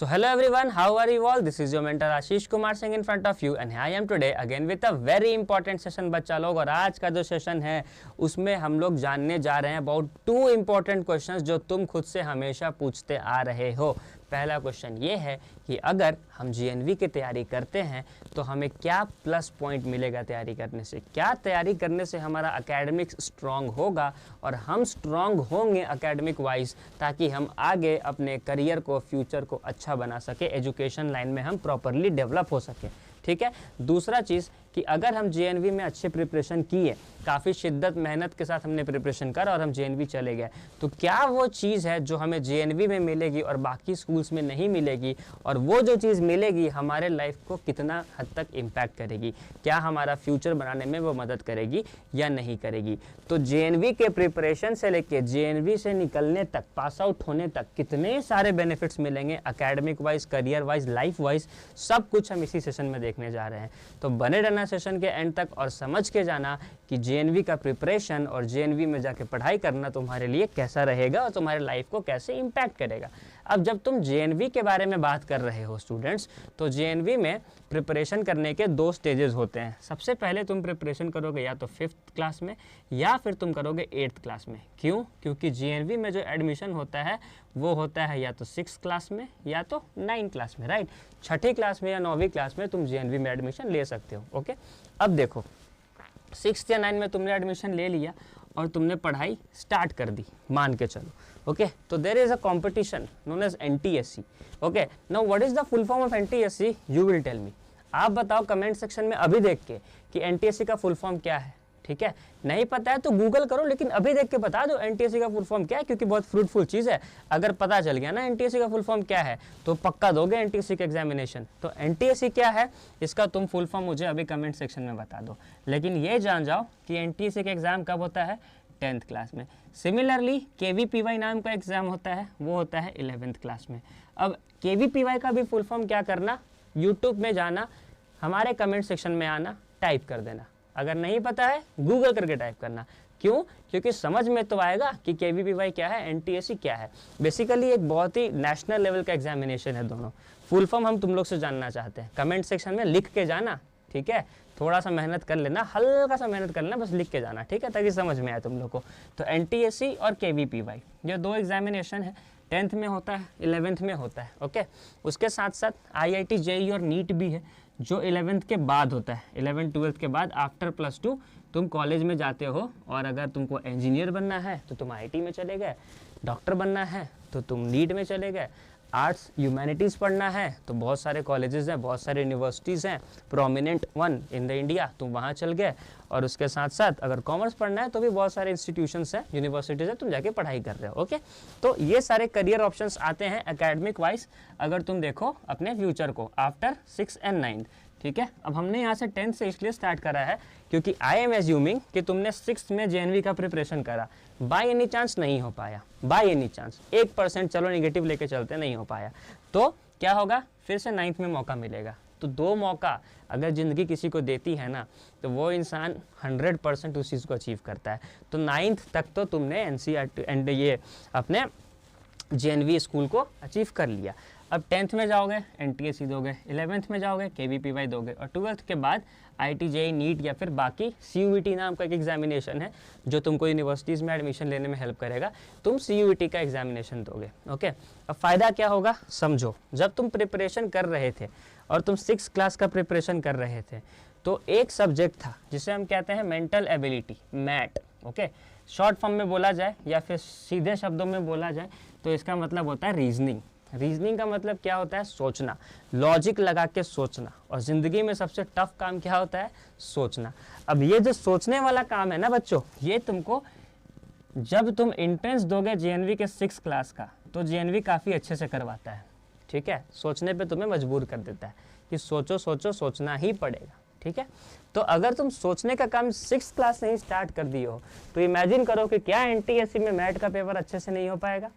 So hello everyone, how are you all? This is your mentor Ashish Kumar Singh in front of you and I am today again with a very important session बच्चा लोग। और आज का जो session है उसमें हम लोग जानने जा रहे हैं अबाउट 2 इम्पॉर्टेंट क्वेश्चंस जो तुम खुद से हमेशा पूछते आ रहे हो। पहला क्वेश्चन ये है कि अगर हम जीएनवी की तैयारी करते हैं तो हमें क्या प्लस पॉइंट मिलेगा तैयारी करने से, क्या तैयारी करने से हमारा एकेडमिक्स स्ट्रांग होगा और हम स्ट्रांग होंगे एकेडमिक वाइज, ताकि हम आगे अपने करियर को, फ्यूचर को अच्छा बना सके, एजुकेशन लाइन में हम प्रॉपरली डेवलप हो सके। ठीक है। दूसरा चीज़ कि अगर हम जेएनवी में अच्छे प्रिपरेशन किए, काफ़ी शिद्दत मेहनत के साथ हमने प्रिपरेशन करा और हम जेएनवी चले गए, तो क्या वो चीज़ है जो हमें जेएनवी में मिलेगी और बाकी स्कूल्स में नहीं मिलेगी, और वो जो चीज़ मिलेगी हमारे लाइफ को कितना हद तक इम्पैक्ट करेगी, क्या हमारा फ्यूचर बनाने में वो मदद करेगी या नहीं करेगी। तो जेएनवी के प्रिपरेशन से लेके जेएनवी से निकलने तक, पास आउट होने तक कितने सारे बेनिफिट्स मिलेंगे academic wise, career wise, life wise, सब कुछ हम इसी सेशन में देखने जा रहे हैं। तो बने रहना सेशन के एंड तक और समझ के जाना कि जेएनवी का प्रिपरेशन और जेएनवी में जाके पढ़ाई करना तुम्हारे लिए कैसा रहेगा और तुम्हारे लाइफ को कैसे इम्पैक्ट करेगा। अब जब तुम जेएनवी के बारे में बात कर रहे हो स्टूडेंट्स, तो जेएनवी में प्रिपरेशन करने के 2 स्टेजेस होते हैं। सबसे पहले तुम प्रिपरेशन करोगे या तो 5th क्लास में या फिर तुम करोगे 8th क्लास में। क्यों? क्योंकि जेएनवी में जो एडमिशन होता है वो होता है या तो 6th क्लास में या तो 9th क्लास में, राइट। 6ठी क्लास में या 9वीं क्लास में तुम जेएनवी में एडमिशन ले सकते हो। ओके, अब देखो 6th या 9th में तुमने एडमिशन ले लिया और तुमने पढ़ाई स्टार्ट कर दी, मान के चलो। ओके, तो there is a competition known as NTSC. Okay, now what is the full form of NTSC? You will tell me. आप बताओ कमेंट सेक्शन में अभी देख के कि एनटीएससी का फुल फॉर्म क्या है। ठीक है, नहीं पता है तो गूगल करो, लेकिन अभी देख के बता दो एनटीएससी का फुल फॉर्म क्या है, क्योंकि बहुत फ्रूटफुल चीज़ है। अगर पता चल गया ना एनटीएससी का फुल फॉर्म क्या है तो पक्का दोगे एनटीएससी का एग्जामिनेशन। तो एनटीएससी क्या है इसका तुम फुल फॉर्म मुझे अभी कमेंट सेक्शन में बता दो, लेकिन ये जान जाओ कि एनटीएससी का एग्जाम कब होता है? 10th क्लास में। सिमिलरली केवीपीवाई नाम का एग्जाम होता है, वो होता है 11th क्लास में। अब केवीपीवाई का भी फुल फॉर्म क्या करना, यूट्यूब में जाना, हमारे कमेंट सेक्शन में आना, टाइप कर देना। अगर नहीं पता है गूगल करके टाइप करना। क्यों? क्योंकि समझ में तो आएगा कि केवीपीवाई क्या है, एनटीएससी क्या है। बेसिकली एक बहुत ही नेशनल लेवल का एग्जामिनेशन है दोनों। फुल फॉर्म हम तुम लोग से जानना चाहते हैं, कमेंट सेक्शन में लिख के जाना। ठीक है, थोड़ा सा मेहनत कर लेना, हल्का सा मेहनत कर लेना, बस लिख के जाना। ठीक है, ताकि समझ में आए तुम लोग को। तो एनटीएससी और केवीपीवाई ये 2 एग्जामिनेशन है, 10th में होता है, 11th में होता है। ओके, उसके साथ साथ आईआईटी जेईई और नीट भी है जो 11th के बाद होता है। 11th 12th के बाद आफ्टर +2 तुम कॉलेज में जाते हो, और अगर तुमको इंजीनियर बनना है तो तुम आईआईटी में चले गए, डॉक्टर बनना है तो तुम नीट में चले गए, आर्ट्स ह्यूमैनिटीज़ पढ़ना है तो बहुत सारे कॉलेजेस हैं, बहुत सारे यूनिवर्सिटीज़ हैं, prominent one in the India, तुम वहाँ चल गए। और उसके साथ साथ अगर कॉमर्स पढ़ना है तो भी बहुत सारे इंस्टीट्यूशंस हैं, यूनिवर्सिटीज़ हैं, तुम जाके पढ़ाई कर रहे हो। ओके, तो ये सारे करियर ऑप्शंस आते हैं एकेडमिक वाइज, अगर तुम देखो अपने फ्यूचर को आफ्टर 6 एंड 9। ठीक है, अब हमने यहाँ से 10th से इसलिए स्टार्ट करा है क्योंकि आई एम एज्यूमिंग कि तुमने 6th में जेएनवी का प्रिपरेशन करा, बाय एनी चांस नहीं हो पाया, बाय एनी चांस 1% चलो नेगेटिव लेके चलते नहीं हो पाया, तो क्या होगा, फिर से 9th में मौका मिलेगा। तो 2 मौका अगर ज़िंदगी किसी को देती है ना, तो वो इंसान 100% उस चीज़ को अचीव करता है। तो 9th तक तो तुमने एनसीईआरटी एंड ये अपने जेएनवी स्कूल को अचीव कर लिया। अब 10th में जाओगे एनटीएससी दोगे, 11th में जाओगे केवीपीवाई दोगे, और 12th के बाद आईआईटी जेईई नीट या फिर बाकी सीयूईटी नाम का एक एग्जामिनेशन है जो तुमको यूनिवर्सिटीज़ में एडमिशन लेने में हेल्प करेगा, तुम सीयूईटी का एग्जामिनेशन दोगे। ओके, अब फ़ायदा क्या होगा समझो। जब तुम प्रिपरेशन कर रहे थे और तुम 6th क्लास का प्रिपरेशन कर रहे थे, तो एक सब्जेक्ट था जिसे हम कहते हैं mental ability, MAT. Okay, short form में बोला जाए या फिर सीधे शब्दों में बोला जाए तो इसका मतलब होता है रीजनिंग। रीजनिंग का मतलब क्या होता है? सोचना, लॉजिक लगा के सोचना। और ज़िंदगी में सबसे टफ काम क्या होता है? सोचना। अब ये जो सोचने वाला काम है ना बच्चों, ये तुमको जब तुम एंट्रेंस दोगे जेएनवी के 6th क्लास का, तो जेएनवी काफ़ी अच्छे से करवाता है। ठीक है, सोचने पे तुम्हें मजबूर कर देता है कि सोचो सोचो, सोचना ही पड़ेगा। ठीक है, तो अगर तुम सोचने का काम 6th क्लास से ही स्टार्ट कर दिए हो, तो इमेजिन करो कि क्या एनटीएससी में मैट का पेपर अच्छे से नहीं हो पाएगा?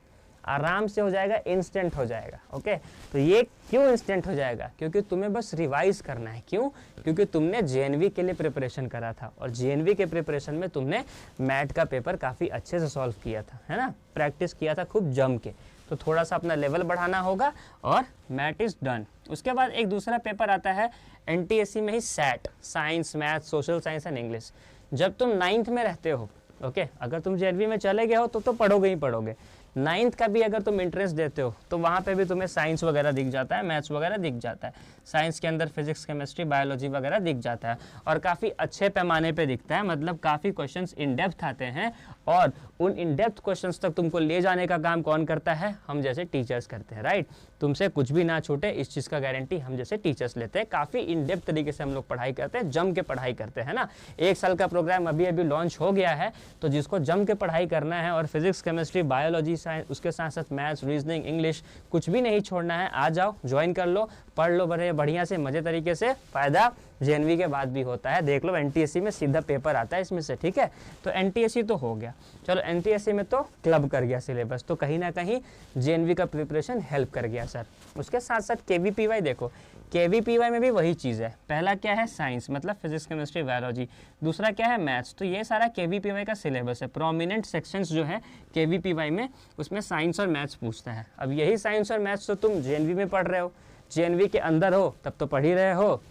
आराम से हो जाएगा, इंस्टेंट हो जाएगा। ओके, तो ये क्यों इंस्टेंट हो जाएगा? क्योंकि तुम्हें बस रिवाइज करना है। क्यों? क्योंकि तुमने जेएनवी के लिए प्रिपरेशन करा था, और जेएनवी के प्रिपरेशन में तुमने मैट का पेपर काफ़ी अच्छे से सॉल्व किया था, है ना, प्रैक्टिस किया था खूब जम के। तो थोड़ा सा अपना लेवल बढ़ाना होगा और मैथ इज़ डन। उसके बाद एक दूसरा पेपर आता है NTSC में he sat, science, math, social science and English. जब तुम 9th में रहते हो, ओके, अगर तुम JNV में चले गए हो तो पढ़ोगे ही पढ़ोगे। 9th का भी अगर तुम इंटरेस्ट देते हो तो वहाँ पे भी तुम्हें साइंस वगैरह दिख जाता है, मैथ्स वगैरह दिख जाता है। साइंस के अंदर फिजिक्स, केमिस्ट्री, बायोलॉजी वगैरह दिख जाता है और काफ़ी अच्छे पैमाने पे दिखता है, मतलब काफ़ी क्वेश्चंस इन डेप्थ आते हैं और उन इन डेप्थ क्वेश्चंस तक तुमको ले जाने का काम कौन करता है? हम जैसे टीचर्स करते हैं, राइट। तुमसे कुछ भी ना छूटे इस चीज़ का गारंटी हम जैसे टीचर्स लेते हैं। काफ़ी इन डेप्थ तरीके से हम लोग पढ़ाई करते हैं, जम के पढ़ाई करते हैं ना। 1 साल का प्रोग्राम अभी अभी लॉन्च हो गया है, तो जिसको जम के पढ़ाई करना है और फिजिक्स, केमिस्ट्री, बायोलॉजी, साइंस, उसके साथ साथ मैथ्स, रीजनिंग, इंग्लिश कुछ भी नहीं छोड़ना है, आ जाओ, ज्वाइन कर लो, पढ़ लो बड़े बढ़िया से मजे तरीके से। फ़ायदा JNV के बाद भी होता है, देख लो NTSC में सीधा पेपर आता है इसमें से, ठीक है। तो NTSC तो हो गया, चलो NTSC में तो क्लब कर गया सिलेबस, तो कहीं ना कहीं JNV का प्रिपरेशन हेल्प कर गया सर। उसके साथ साथ KVPY देखो, KVPY में भी वही चीज़ है। पहला क्या है? साइंस, मतलब फिजिक्स, केमिस्ट्री, बायोलॉजी। दूसरा क्या है? मैथ्स। तो ये सारा KVPY का सिलेबस है। प्रोमिनेंट सेक्शंस जो है KVPY में, उसमें साइंस और मैथ्स पूछता है। अब यही साइंस और मैथ्स तो तुम JNV में पढ़ रहे हो, JNV के अंदर हो तब तो पढ़ ही रहे हो,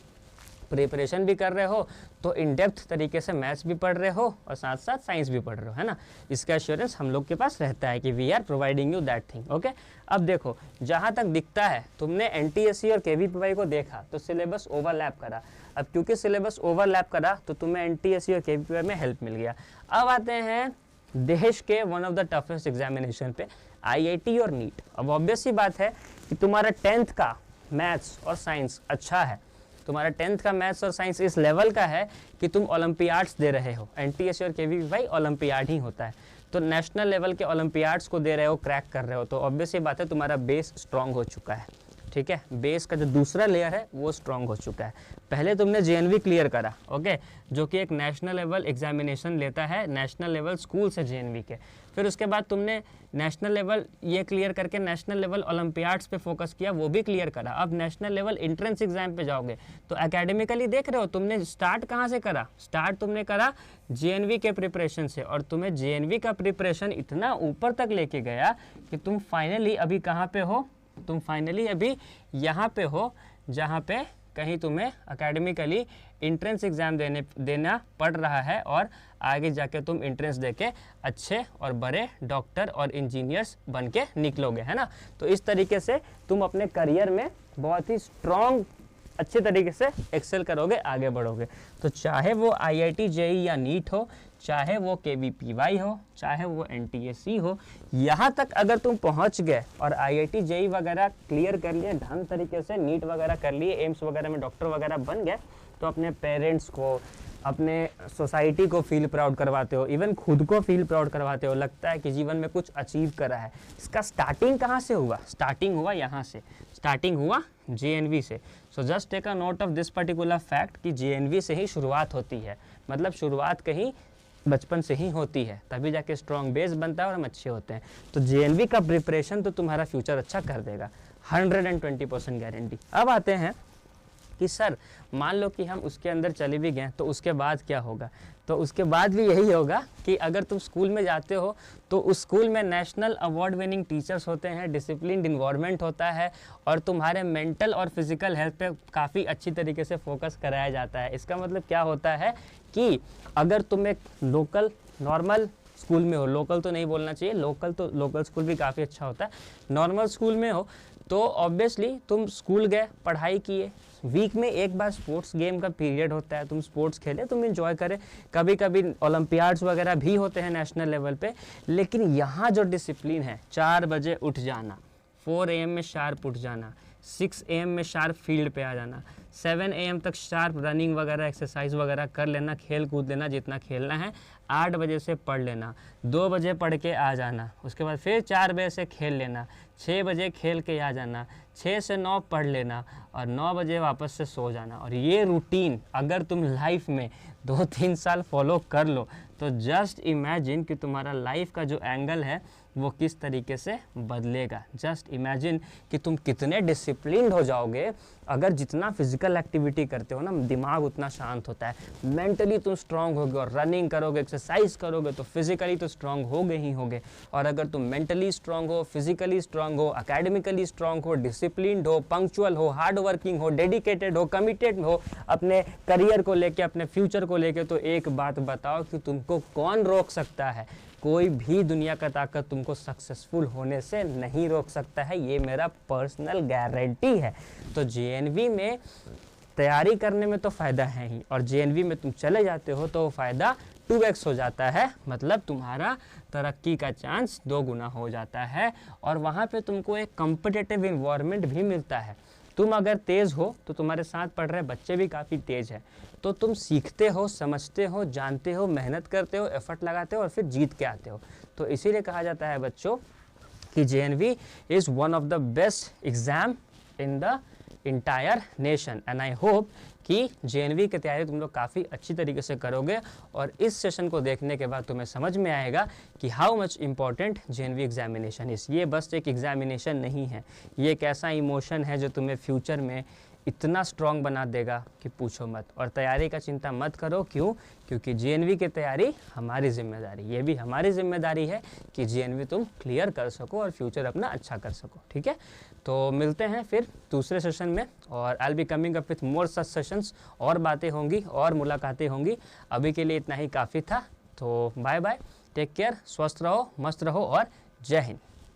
प्रिपरेशन भी कर रहे हो, तो इन डेप्थ तरीके से मैथ्स भी पढ़ रहे हो और साथ साथ साइंस भी पढ़ रहे हो, है ना। इसका एश्योरेंस हम लोग के पास रहता है कि we are providing you that thing, okay. अब देखो, जहाँ तक दिखता है तुमने NTSC और KVPY को देखा तो सिलेबस ओवरलैप करा। अब क्योंकि सिलेबस ओवरलैप करा तो तुम्हें NTSC और KVPY में हेल्प मिल गया। अब आते हैं देश के one of the toughest examination पे, IIT और नीट। अब ऑब्वियस सी बात है कि तुम्हारा 10th का मैथ्स और साइंस अच्छा है, तुम्हारा 10th का मैथ्स और साइंस इस लेवल का है कि तुम ओलंपियाड्स दे रहे हो। NTSC और KVPY ओलंपियाड ही होता है, तो नेशनल लेवल के ओलंपियाड्स को दे रहे हो, क्रैक कर रहे हो, तो ऑब्वियस ये बात है तुम्हारा बेस स्ट्रांग हो चुका है, ठीक है। बेस का जो दूसरा लेयर है वो स्ट्रांग हो चुका है। पहले तुमने JNV क्लियर करा, ओके, जो कि एक नेशनल लेवल एग्जामिनेशन लेता है, नेशनल लेवल स्कूल से JNV के। फिर उसके बाद तुमने नेशनल लेवल ये क्लियर करके नेशनल लेवल ओलंपियाड्स पे फोकस किया, वो भी क्लियर करा। अब नेशनल लेवल एंट्रेंस एग्जाम पे जाओगे तो एकेडमिकली देख रहे हो तुमने स्टार्ट कहाँ से करा? स्टार्ट तुमने करा JNV के प्रिपरेशन से, और तुम्हें JNV का प्रिपरेशन इतना ऊपर तक लेके गया कि तुम फाइनली अभी कहाँ पे हो? तुम फाइनली अभी यहाँ पे हो जहाँ पे कहीं तुम्हें एकेडमिकली एंट्रेंस एग्ज़ाम देना पड़ रहा है और आगे जाके तुम एंट्रेंस देके अच्छे और बड़े डॉक्टर और इंजीनियर्स बन के निकलोगे, है ना। तो इस तरीके से तुम अपने करियर में बहुत ही स्ट्रॉन्ग अच्छे तरीके से एक्सेल करोगे, आगे बढ़ोगे। तो चाहे वो IIT JEE या नीट हो, चाहे वो KVPY हो, चाहे वो NTSC हो, यहाँ तक अगर तुम पहुँच गए और IIT JEE वगैरह क्लियर कर लिए ढंग तरीके से, नीट वगैरह कर लिए, एम्स वगैरह में डॉक्टर वगैरह बन गए, तो अपने पेरेंट्स को, अपने सोसाइटी को फील प्राउड करवाते हो, इवन खुद को फील प्राउड करवाते हो, लगता है कि जीवन में कुछ अचीव करा है। इसका स्टार्टिंग कहाँ से हुआ? स्टार्टिंग हुआ यहाँ से, स्टार्टिंग हुआ JNV से। So just take a note of this particular fact कि JNV से ही शुरुआत होती है, मतलब शुरुआत कहीं बचपन से ही होती है, तभी जाके स्ट्रॉन्ग बेस बनता है और हम अच्छे होते हैं। तो JNV का प्रिपरेशन तो तुम्हारा फ्यूचर अच्छा कर देगा, 120% गारंटी। अब आते हैं कि सर मान लो कि हम उसके अंदर चले भी गए तो उसके बाद क्या होगा? तो उसके बाद भी यही होगा कि अगर तुम स्कूल में जाते हो तो उस स्कूल में नेशनल अवार्ड विनिंग टीचर्स होते हैं, डिसिप्लिन्ड इन्वायरमेंट होता है और तुम्हारे मेंटल और फिजिकल हेल्थ पे काफ़ी अच्छी तरीके से फोकस कराया जाता है। इसका मतलब क्या होता है कि अगर तुम एक लोकल नॉर्मल स्कूल में हो, लोकल तो नहीं बोलना चाहिए, लोकल स्कूल भी काफ़ी अच्छा होता है, नॉर्मल स्कूल में हो तो ऑब्वियसली तुम स्कूल गए, पढ़ाई किए, वीक में एक बार स्पोर्ट्स गेम का पीरियड होता है, तुम स्पोर्ट्स खेले, तुम एंजॉय करें, कभी कभी ओलंपियाड्स वगैरह भी होते हैं नेशनल लेवल पे। लेकिन यहाँ जो डिसिप्लिन है, 4 बजे उठ जाना, 4 AM में शार्प उठ जाना, 6 AM में शार्प फील्ड पे आ जाना, 7 AM तक शार्प रनिंग वगैरह एक्सरसाइज वगैरह कर लेना, खेल कूद लेना जितना खेलना है, 8 बजे से पढ़ लेना, 2 बजे पढ़ के आ जाना, उसके बाद फिर 4 बजे से खेल लेना, 6 बजे खेल के आ जाना, 6 से 9 पढ़ लेना और 9 बजे वापस से सो जाना। और ये रूटीन अगर तुम लाइफ में 2-3 साल फॉलो कर लो तो जस्ट इमेजिन कि तुम्हारा लाइफ का जो एंगल है वो किस तरीके से बदलेगा। जस्ट इमेजिन कि तुम कितने डिसिप्लिन्ड हो जाओगे अगर जितना फिजिकल एक्टिविटी करते हो ना, दिमाग उतना शांत होता है, मेंटली तुम स्ट्रांग होगे और रनिंग करोगे, एक्सरसाइज करोगे तो फिजिकली तो स्ट्रांग होगे ही होगे। और अगर तुम मेंटली स्ट्रांग हो, फिजिकली स्ट्रांग हो, एकेडमिकली स्ट्रांग हो, डिसिप्लिन्ड हो, पंक्चुअल हो, हार्ड वर्किंग हो, डेडिकेटेड हो, कमिटेड हो अपने करियर को लेके, अपने फ्यूचर को लेके, तो एक बात बताओ कि तुमको कौन रोक सकता है? कोई भी दुनिया का ताकत तुमको सक्सेसफुल होने से नहीं रोक सकता है, ये मेरा पर्सनल गारंटी है। तो जेएनवी में तैयारी करने में तो फ़ायदा है ही, और जेएनवी में तुम चले जाते हो तो फ़ायदा 2x हो जाता है, मतलब तुम्हारा तरक्की का चांस 2 गुना हो जाता है। और वहाँ पे तुमको एक कॉम्पिटिटिव इन्वायरमेंट भी मिलता है। तुम अगर तेज़ हो तो तुम्हारे साथ पढ़ रहे बच्चे भी काफ़ी तेज़ हैं, तो तुम सीखते हो, समझते हो, जानते हो, मेहनत करते हो, एफर्ट लगाते हो और फिर जीत के आते हो। तो इसीलिए कहा जाता है बच्चों कि JNV is one of the best exam in the entire nation. And I hope कि जेएनवी की तैयारी तुम लोग काफ़ी अच्छी तरीके से करोगे, और इस सेशन को देखने के बाद तुम्हें समझ में आएगा कि how much important JNV examination इस। ये बस एक एग्जामिनेशन नहीं है, ये एक ऐसा इमोशन है जो तुम्हें फ्यूचर में इतना स्ट्रॉन्ग बना देगा कि पूछो मत। और तैयारी का चिंता मत करो, क्यों? क्योंकि जेएनवी की तैयारी हमारी जिम्मेदारी, ये भी हमारी जिम्मेदारी है कि जेएनवी तुम क्लियर कर सको और फ्यूचर अपना अच्छा कर सको। ठीक है, तो मिलते हैं फिर दूसरे सेशन में, और I will be coming up with more such sessions, और बातें होंगी और मुलाकातें होंगी। अभी के लिए इतना ही काफ़ी था, तो बाय बाय, टेक केयर, स्वस्थ रहो, मस्त रहो और जय हिंद।